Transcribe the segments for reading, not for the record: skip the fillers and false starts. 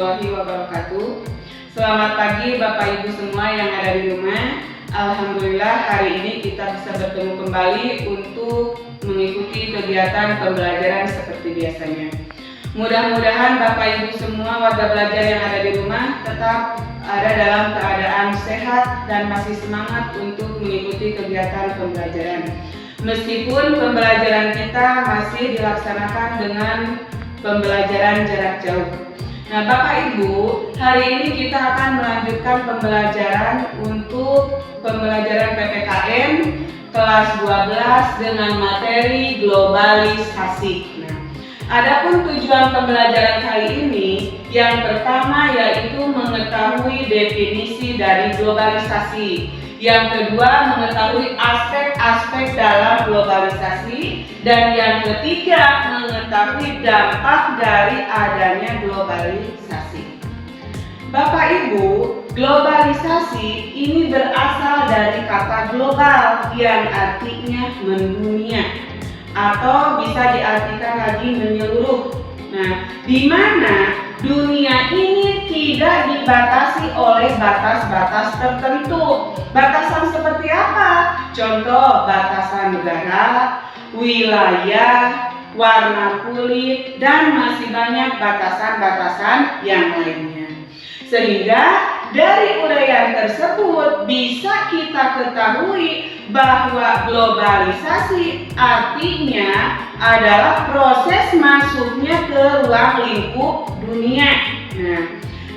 warahmatullahi wabarakatuh. Selamat pagi Bapak Ibu semua yang ada di rumah. Alhamdulillah hari ini kita bisa bertemu kembali untuk mengikuti kegiatan pembelajaran seperti biasanya. Mudah-mudahan Bapak Ibu semua warga belajar yang ada di rumah tetap ada dalam keadaan sehat dan masih semangat untuk mengikuti kegiatan pembelajaran. Meskipun pembelajaran kita masih dilaksanakan dengan pembelajaran jarak jauh. Nah, Bapak Ibu, hari ini kita akan melanjutkan pembelajaran untuk pembelajaran PPKN kelas 12 dengan materi globalisasi. Nah, adapun tujuan pembelajaran kali ini, yang pertama yaitu mengetahui definisi dari globalisasi. Yang kedua, mengetahui aspek-aspek dalam globalisasi. Dan yang ketiga, mengetahui dampak dari adanya globalisasi. Bapak Ibu, globalisasi ini berasal dari kata global yang artinya mendunia atau bisa diartikan lagi menyeluruh. Nah, di mana dunia ini tidak dibatasi oleh batas-batas tertentu. Batasan seperti apa? Contoh, batasan negara, wilayah, warna kulit, dan masih banyak batasan-batasan yang lainnya. Sehingga dari uraian tersebut bisa kita ketahui bahwa globalisasi artinya adalah proses masuknya ke ruang lingkup dunia. Nah,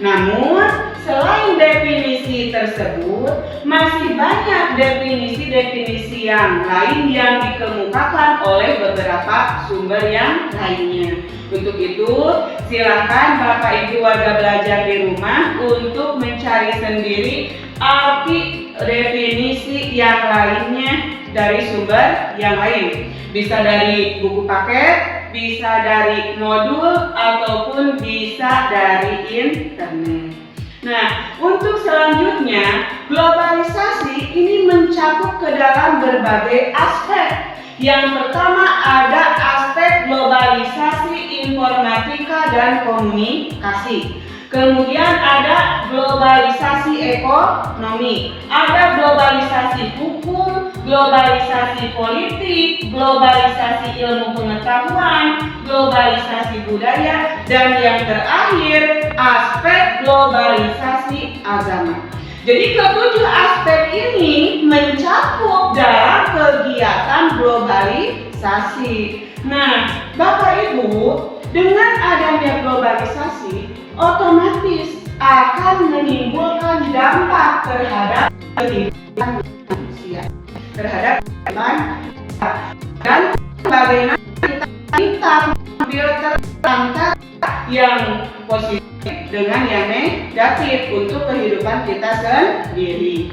namun selain definisi tersebut, masih banyak definisi-definisi yang lain yang dikemukakan oleh beberapa sumber yang lainnya. Untuk itu, silakan Bapak Ibu warga belajar di rumah untuk mencari sendiri arti definisi yang lainnya dari sumber yang lain. Bisa dari buku paket, bisa dari modul, ataupun bisa dari internet. Nah, untuk selanjutnya, globalisasi ini mencakup ke dalam berbagai aspek. Yang pertama ada aspek globalisasi informatika dan komunikasi. Kemudian ada globalisasi ekonomi, ada globalisasi hukum, globalisasi politik, globalisasi ilmu pengetahuan, globalisasi budaya, dan yang terakhir aspek globalisasi agama. Jadi ketujuh aspek ini mencakup dalam kegiatan globalisasi. Nah, Bapak Ibu, dengan adanya globalisasi, otomatis akan menimbulkan dampak terhadap kehidupan manusia, terhadap kehidupan dan bagaimana kita filter antara yang positif dengan yang negatif untuk kehidupan kita sendiri.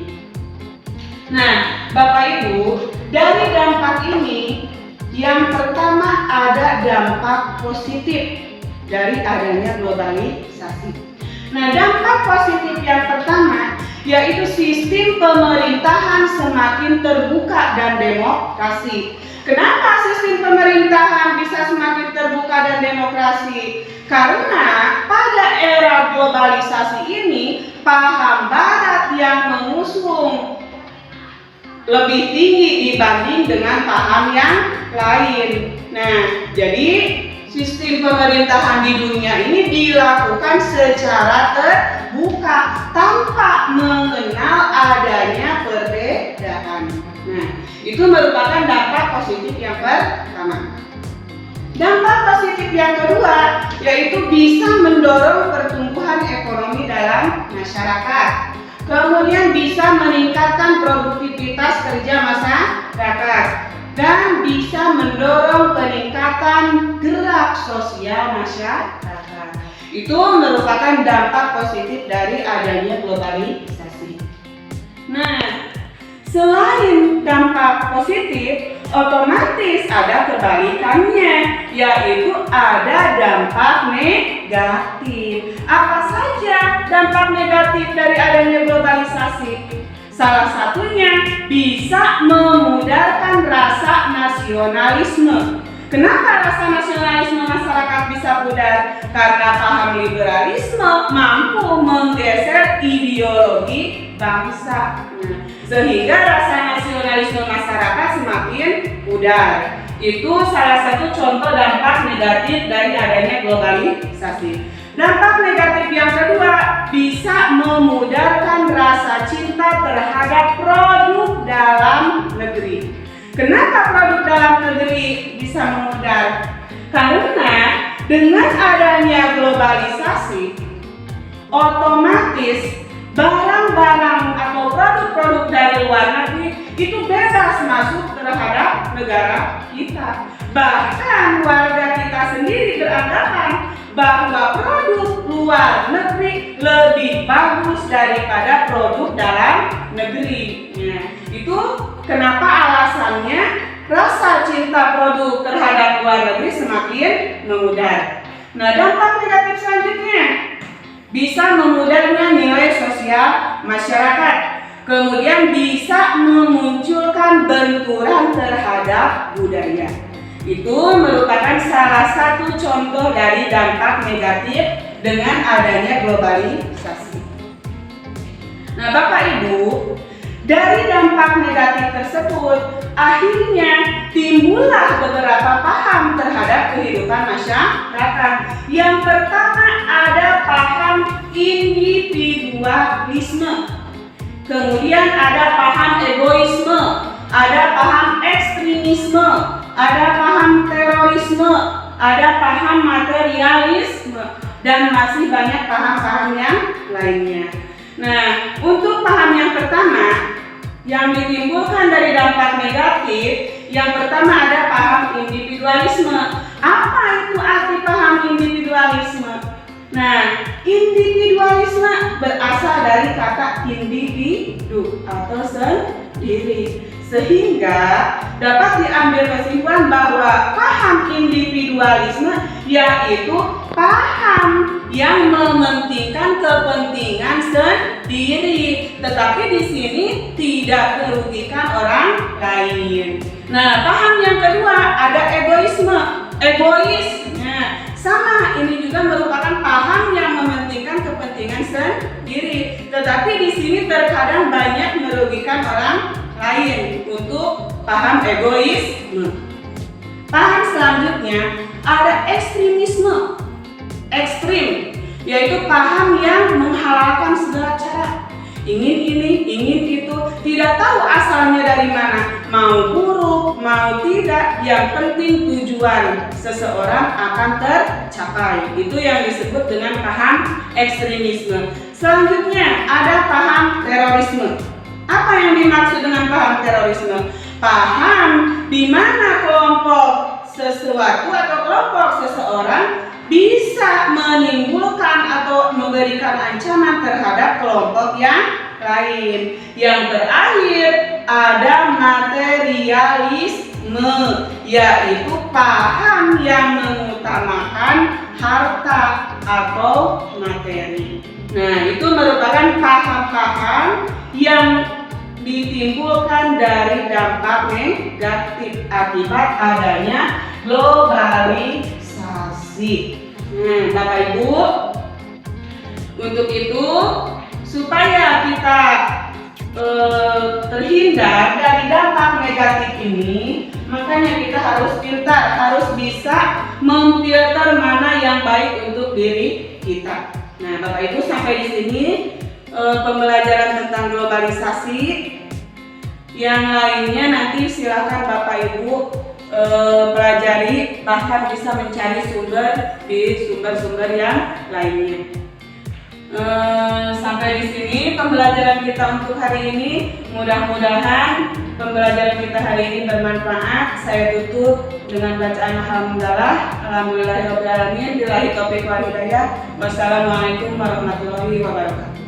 Nah, Bapak Ibu, dari dampak ini yang pertama ada dampak positif dari adanya globalisasi. Nah, dampak positif yang pertama yaitu sistem pemerintahan semakin terbuka dan demokrasi. Kenapa sistem pemerintahan bisa semakin terbuka dan demokrasi? Karena pada era globalisasi ini paham Barat yang mengusung lebih tinggi dibanding dengan paham yang lain. Nah, jadi sistem pemerintahan di dunia ini dilakukan secara terbuka tanpa mengenal adanya perbedaan. Nah, itu merupakan dampak positif yang pertama. Dampak positif yang kedua yaitu bisa mendorong pertumbuhan ekonomi dalam masyarakat. Kemudian bisa meningkatkan produktivitas kerja masyarakat dan bisa mendorong peningkatan gerak sosial masyarakat. Itu merupakan dampak positif dari adanya globalisasi. Nah, selain dampak positif, otomatis ada kebalikannya, yaitu ada dampak negatif. Apa saja dampak negatif dari adanya globalisasi? Salah satunya bisa memudarkan rasa nasionalisme. Kenapa rasa nasionalisme masyarakat bisa pudar? Karena paham liberalisme terorisme mampu menggeser ideologi bangsa. Nah, sehingga rasa nasionalisme masyarakat semakin pudar. Itu salah satu contoh dampak negatif dari adanya globalisasi. Dampak negatif yang kedua, bisa memudarkan rasa cinta terhadap produk dalam negeri. Kenapa produk dalam negeri bisa memudar? Karena dengan adanya globalisasi, otomatis barang-barang atau produk-produk dari luar negeri itu bebas masuk terhadap negara kita. Bahkan warga kita sendiri beranggapan bahwa produk luar negeri lebih bagus daripada produk dalam negeri. Nah, itu kenapa alasannya rasa cinta produk terhadap luar negeri semakin memudar. Nah, dampak negatif selanjutnya bisa memudarnya nilai sosial masyarakat. Kemudian bisa memunculkan benturan terhadap budaya. Itu merupakan salah satu contoh dari dampak negatif dengan adanya globalisasi. Nah, Bapak Ibu, dari dampak negatif tersebut akhirnya timbullah beberapa paham terhadap kehidupan masyarakat. Yang pertama ada paham individualisme, kemudian ada paham egoisme, ada paham ekstremisme, ada paham terorisme, ada paham materialisme, dan masih banyak paham-paham yang lainnya. Nah, untuk paham yang pertama yang ditimbulkan dari dampak negatif, yang pertama ada paham individualisme. Apa itu arti paham individualisme? Nah, individualisme berasal dari kata individu atau sendiri, sehingga dapat diambil kesimpulan bahwa paham individualisme yaitu paham yang mementingkan kepentingan sendiri, tetapi di sini tidak merugikan orang lain. Nah, paham yang kedua ada egoisme, egois. Nah, sama, ini juga merupakan paham yang mementingkan kepentingan sendiri, tetapi di sini terkadang banyak merugikan orang lain untuk paham egoisme. Paham selanjutnya ada ekstremisme. Ekstrim yaitu paham yang menghalalkan segala cara, ingin ini, ingin itu, tidak tahu asalnya dari mana, mau buruk, mau tidak, yang penting tujuan seseorang akan tercapai. Itu yang disebut dengan paham ekstremisme. Selanjutnya ada paham terorisme. Apa yang dimaksud dengan paham terorisme? Paham di mana kelompok sesuatu atau kelompok seseorang bisa menimbulkan atau memberikan ancaman terhadap kelompok yang lain. Yang terakhir ada materialisme, yaitu paham yang mengutamakan harta atau materi. Nah, itu merupakan paham-paham yang ditimbulkan dari dampak negatif akibat adanya globalisasi. Bapak Ibu, untuk itu supaya kita terhindar dari dampak negatif ini, makanya kita harus pintar, harus bisa memfilter mana yang baik untuk diri kita. Nah, Bapak Ibu, sampai di sini pembelajaran tentang globalisasi. Yang lainnya nanti silakan Bapak Ibu pelajari, bahkan bisa mencari sumber di sumber-sumber yang lainnya. Sampai di sini pembelajaran kita untuk hari ini. Mudah-mudahan pembelajaran kita hari ini bermanfaat. Saya tutup dengan bacaan alhamdulillah, alhamdulillahirabbil alamin, billahi taufiq wal hidayah. Wassalamualaikum warahmatullahi wabarakatuh.